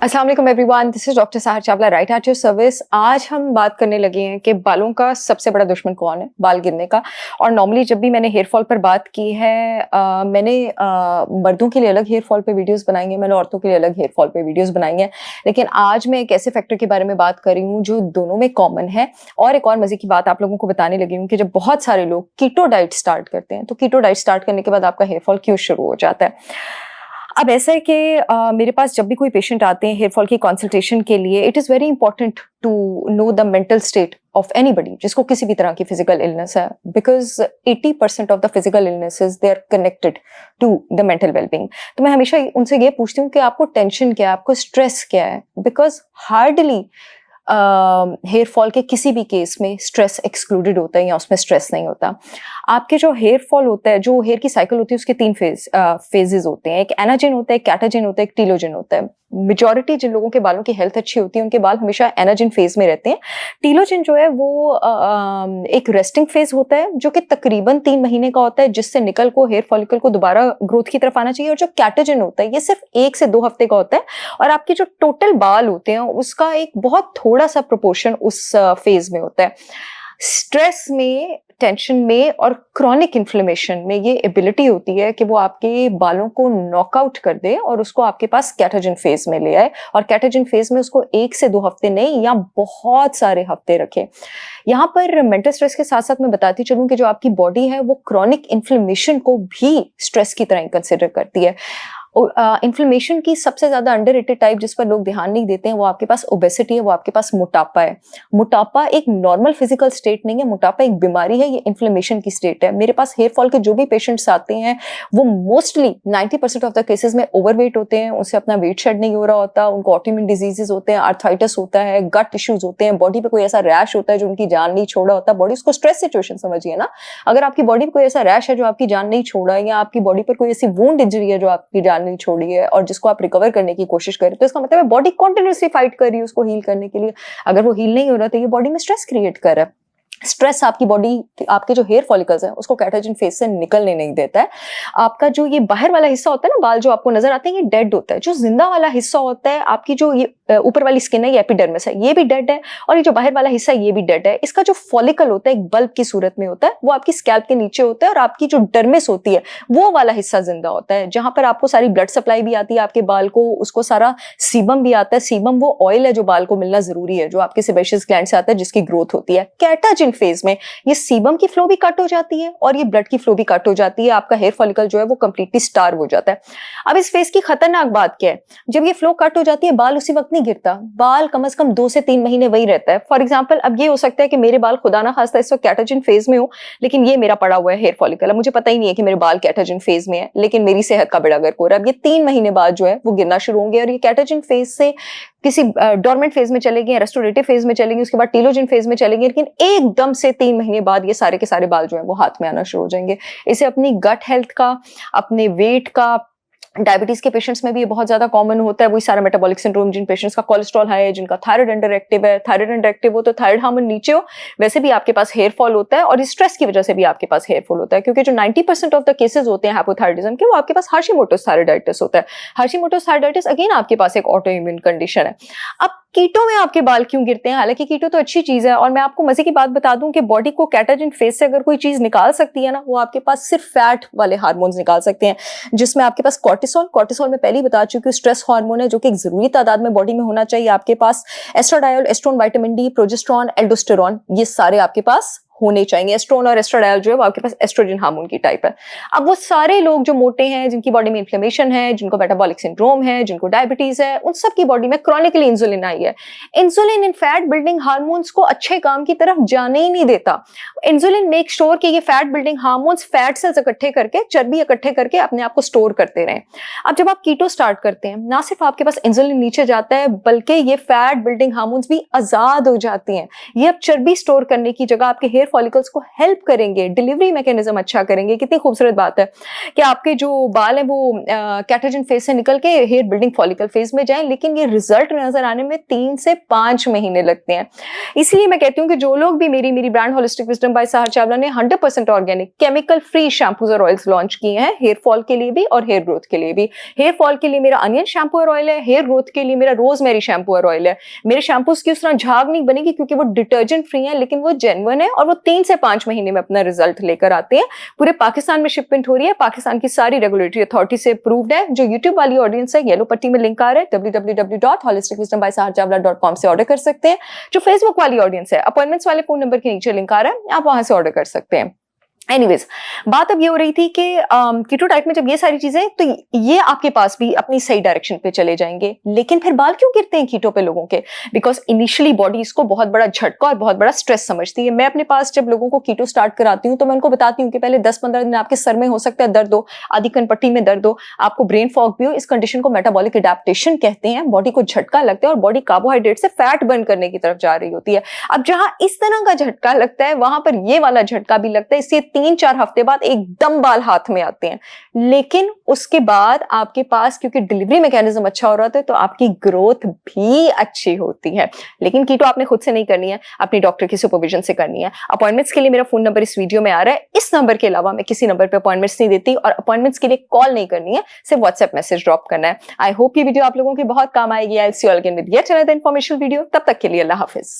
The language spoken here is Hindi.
अस्सलाम वालेकुम everyone, this is doctor Sahar Chawla, right at your service. आज हम बात करने लगे हैं कि बालों का सबसे बड़ा दुश्मन कौन है, बाल गिरने का। और नॉर्मली जब भी मैंने हेयर फॉल पर बात की है, मैंने मर्दों के लिए अलग हेयर फॉल पे वीडियोस बनाई हैं, मैंने औरतों के लिए अलग हेयर फॉल पे वीडियोस बनाई हैं। लेकिन आज मैं एक ऐसे फैक्टर के बारे में बात कर रही हूँ जो दोनों में कॉमन है। और एक और मजे की बात आप लोगों को बताने लगी हूँ कि जब बहुत सारे लोग कीटो डाइट स्टार्ट करते हैं, तो कीटो डाइट स्टार्ट करने के बाद आपका हेयर फॉल क्यों शुरू हो जाता है। अब ऐसा है कि मेरे पास जब भी कोई पेशेंट आते हैं हेयर फॉल की कंसल्टेशन के लिए, it is very important to know the mental state of anybody जिसको किसी भी तरह की फिजिकल इलनेस है, because 80% of the physical illnesses they are connected to the mental wellbeing. तो मैं हमेशा उनसे ये पूछती हूँ कि आपको टेंशन क्या है, आपको स्ट्रेस क्या है, बिकॉज हार्डली हेयर फॉल के किसी भी केस में स्ट्रेस एक्सक्लूडेड होता है या उसमें स्ट्रेस नहीं होता। आपके जो हेयर फॉल होता है, जो हेयर की साइकिल होती है, उसके तीन फेजेस होते हैं। एक एनाजिन होता है, एक कैटाजिन होता है, एक टीलोजिन होता है। मेजॉरिटी जिन लोगों के बालों की हेल्थ अच्छी होती है उनके बाल हमेशा एनाजिन फेज में रहते हैं। टीलोजिन जो है वो एक रेस्टिंग फेज होता है जो कि तकरीबन 3 महीने का होता है, जिससे निकल को हेयर फॉलिकल को दोबारा ग्रोथ की तरफ आना चाहिए। और जो कैटाजिन होता है ये सिर्फ 1 से 2 हफ्ते का होता है और आपके जो टोटल बाल होते हैं उसका एक बहुत थोड़ा सा प्रोपोर्शन उस फेज में होता है। स्ट्रेस में, टेंशन में और क्रॉनिक इन्फ्लेमेशन में ये एबिलिटी होती है कि वो आपके बालों को नॉकआउट कर दे और उसको आपके पास कैटाजिन फेज में ले आए, और कैटाजिन फेज में उसको 1 से 2 हफ्ते नहीं या बहुत सारे हफ्ते रखे। यहाँ पर मेंटल स्ट्रेस के साथ साथ मैं बताती चलूं कि जो आपकी बॉडी है वो क्रॉनिक इन्फ्लेमेशन को भी स्ट्रेस की तरह कंसिडर करती है। इन्फ्लेमेशन की सबसे ज्यादा अंडररेटेड टाइप जिस पर लोग ध्यान नहीं देते हैं वो आपके पास ओबेसिटी है, वो आपके पास मोटापा है। मोटापा एक नॉर्मल फिजिकल स्टेट नहीं है, मोटापा एक बीमारी है, ये इन्फ्लेमेशन की स्टेट है। मेरे पास हेयर फॉल के जो भी पेशेंट्स आते हैं वो मोस्टली 90% ऑफ द केसेस में ओवरवेट होते हैं, उनसे अपना वेट शेड नहीं हो रहा होता, उनको ऑटोइम्यून डिजीजेस होते हैं, आर्थराइटिस होता है, गट इश्यूज होते हैं, बॉडी पे कोई ऐसा रैश होता है जो उनकी जान नहीं छोड़ा होता। बॉडी उसको स्ट्रेस सिचुएशन समझिए ना। अगर आपकी बॉडी पे कोई ऐसा रैश है जो आपकी जान नहीं छोड़ा है, या आपकी बॉडी पर कोई ऐसी वुंड इंजरी है जो आपकी जान नहीं छोड़ी है और जिसको आप रिकवर करने की कोशिश कर रहे हो, तो इसका मतलब है बॉडी कंटिन्यूअसली फाइट कर रही है उसको हील करने के लिए। अगर वो हील नहीं हो रहा तो ये बॉडी में स्ट्रेस क्रिएट कर रहा है। स्ट्रेस आपकी बॉडी, आपके जो हेयर फॉलिकल्स हैं उसको कैटाजिन फेज से निकलने नहीं देता है। आपका जो ये बाहर वाला हिस्सा होता है ना, बाल जो आपको नजर आते हैं, ये डेड होता है। जो जिंदा वाला हिस्सा होता है, आपकी जो ये ऊपर वाली स्किन है, ये एपिडर्मिस है, ये भी डेड है। और ये जो बाहर वाला हिस्सा है ये भी डेड है। इसका जो फॉलिकल होता है एक बल्ब की सूरत में होता है, वो आपकी स्कैल्प के नीचे होता है। और आपकी जो डर्मिस होती है वो वाला हिस्सा जिंदा होता है, जहां पर आपको सारी ब्लड सप्लाई भी आती है आपके बाल को, उसको सारा सीबम भी आता है। सीबम वो ऑयल है जो बाल को मिलना जरूरी है, जो आपके सेबेशियस ग्लैंड से आता है, जिसकी ग्रोथ होती है। कैटाजिन फेज में ये सीबम की फ्लो भी कट हो जाती है और ये ब्लड की फ्लो भी कट हो जाती है। आपका हेयर फॉलिकल जो है वो कंप्लीटली स्टार्व हो जाता है। अब इस फेज की खतरनाक बात क्या है, जब ये फ्लो कट हो जाती है बाल उसी वक्त नहीं गिरता, बाल कम से कम 2 से 3 महीने वही रहता है। फॉर एग्जाम्पल, अब ये हो सकता है कि मेरे बाल खुदा ना खास्ता इस वक्त कैटाजिन फेज में हो, लेकिन ये मेरा पड़ा हुआ है हेयर फॉलिकल, मुझे पता ही नहीं है कि मेरे बाल कैटाजिन फेज में है, लेकिन मेरी सेहत का बेड़ा गर्क हो रहा है। अब ये 3 महीने बाद जो है वो गिरना शुरू होंगे और ये कैटाजिन फेज से किसी डोरमेंट फेज में चलेंगे, रेस्टोरेटिव फेज में चलेंगे, उसके बाद टीलोजिन फेज में चलेंगे, लेकिन एकदम से 3 महीने बाद ये सारे के सारे बाल जो है वो हाथ में आना शुरू हो जाएंगे। इसे अपनी गट हेल्थ का, अपने वेट का, डायबिटीज के पेशेंट्स में भी ये बहुत ज्यादा कॉमन होता है। वही सारा मेटाबॉलिक सिंड्रोम, जिन पेशेंट्स का कोलेस्ट्रॉल हाई है, जिनका थायराइड अंडर एक्टिव है, थायराइड अंडर एक्टिव हो तो थायराइड हार्मोन नीचे हो, वैसे भी आपके पास हेयर फॉल होता है। और स्ट्रेस की वजह से भी आपके पास हेयर फॉल होता है, क्योंकि जो 90% ऑफ द केसेस होते हैं हाइपोथायराइडिज्म के, वो आपके पास हाशिमोटोस थायराइडाइटिस होता है। हाशिमोटोस थायराइडाइटिस अगेन आपके पास एक ऑटो इम्यून कंडीशन है। अब कीटो में आपके बाल क्यों गिरते हैं? हालांकि कीटो तो अच्छी चीज है, और मैं आपको मजे की बात बता दूं कि बॉडी को कैटाजिन फेज से अगर कोई चीज निकाल सकती है ना, वो आपके पास सिर्फ फैट वाले हार्मोन्स निकाल सकते हैं, जिसमें आपके पास कॉर्टिसोल, कॉर्टिसोल में पहले ही बता चुकी हूँ स्ट्रेस हार्मोन है जो कि एक जरूरी तादाद में बॉडी में होना चाहिए। आपके पास estradiol, estrone, vitamin D, progesterone, aldosterone, ये सारे आपके पास होने चाहिए। एस्ट्रोन और एस्ट्राडायोल जो है वो आपके पास एस्ट्रोजन हार्मोन की टाइप है। अब वो सारे लोग जो मोटे हैं, जिनकी बॉडी में इन्फ्लेमेशन है, जिनको मेटाबॉलिक सिंड्रोम है, जिनको डायबिटीज है, उन सब की बॉडी में क्रॉनिकली इंसुलिन आई है। Insulin in fat building hormones को अच्छे काम की तरफ जाने ही नहीं देता। इंसुलिन मेक श्योर कि ये fat building hormones fat cells इकट्ठे करके, चर्बी इकट्ठे करके अपने आप को स्टोर करते रहें। अब जब आप कीटो स्टार्ट करते हैं, ना सिर्फ आपके पास इंसुलिन नीचे जाता है, बल्कि ये फैट बिल्डिंग हार्मोन्स भी आजाद हो जाती हैं। ये अब चर्बी स्टोर करने की जगह आपके हेयर हेयर फॉलिकल्स को हेल्प करेंगे, डिलीवरी मैकेनिज्म अच्छा करेंगे। कितनी खूबसूरत बात है कि आपके जो बाल हैं वो कैटाजन फेज से निकल के हेयर बिल्डिंग फॉलिकल फेज में जाएं, लेकिन ये रिजल्ट नजर आने में 3 से 5 महीने लगते हैं। इसलिए मैं कहती हूँ कि जो लोग भी मेरी ब्रांड होलिस्टिक विजडम बाय सहर चावला ने 100% ऑर्गेनिक केमिकल फ्री शैम्पूज और ऑयल्स लॉन्च किए हैं, हेयर फॉल के लिए भी और हेयर ग्रोथ के लिए भी। हेयर फॉल के लिए मेरा अनियन शैम्पू और ऑयल है, हेयर ग्रोथ के लिए मेरा रोजमेरी शैम्पू और ऑयल है। मेरे शैम्पूज की उस तरह झाग नहीं बनेगी क्योंकि वो डिटर्जेंट फ्री है, लेकिन वो जेन्युइन है और वो 3 से 5 महीने में अपना रिजल्ट लेकर आते हैं। पूरे पाकिस्तान में शिपमेंट हो रही है, पाकिस्तान की सारी रेगुलेटरी अथॉरिटी से अप्रूव्ड है। जो यूट्यूब वाली ऑडियंस है, येलो पट्टी में लिंक आ रहा है, www.holisticwisdombysaharchavla.com से ऑर्डर कर सकते हैं। जो फेसबुक वाली ऑडियंस है, अपॉइंटमेंट्स वाले फोन नंबर के नीचे लिंक आ रहा है, आप वहां से ऑर्डर कर सकते हैं। एनीवेज, बात अब ये हो रही थी कि कीटो डाइट में जब ये सारी चीजें, तो ये आपके पास भी अपनी सही डायरेक्शन पे चले जाएंगे। लेकिन फिर बाल क्यों गिरते हैं कीटो पे लोगों के? बिकॉज इनिशियली बॉडी इसको बहुत बड़ा झटका और बहुत बड़ा स्ट्रेस समझती है। मैं अपने पास जब लोगों को कीटो स्टार्ट कराती हूँ तो मैं उनको बताती हूँ कि पहले 10-15 दिन आपके सर में हो सकता है दर्द हो, आधी कनपट्टी में दर्द हो, आपको ब्रेन फॉग भी हो। इस कंडीशन को मेटाबॉलिक एडेप्टेशन कहते हैं। बॉडी को झटका लगता है और बॉडी कार्बोहाइड्रेट से फैट बर्न करने की तरफ जा रही होती है। अब जहां इस तरह का झटका लगता है, वहां पर ये वाला झटका भी लगता है। इससे 3-4 हफ्ते बाद एकदम बाल हाथ में आते हैं। लेकिन उसके बाद आपके पास, क्योंकि डिलीवरी मैकेनिज्म अच्छा हो रहा था, तो आपकी ग्रोथ भी अच्छी होती है। लेकिन कीटो आपने खुद से नहीं करनी है, अपनी डॉक्टर की सुपरविजन से करनी है। अपॉइंटमेंट्स के लिए मेरा फोन नंबर इस वीडियो में आ रहा है। इस नंबर के अलावा मैं किसी नंबर पे अपॉइंटमेंट्स नहीं देती और अपॉइंटमेंट्स के लिए कॉल नहीं करनी है, सिर्फ व्हाट्सएप मैसेज ड्रॉप करना है। आई होप ये वीडियो आप लोगों की बहुत काम आएगी। I will see you again with yet another informational video. तब तक के लिए अल्लाह हाफिज।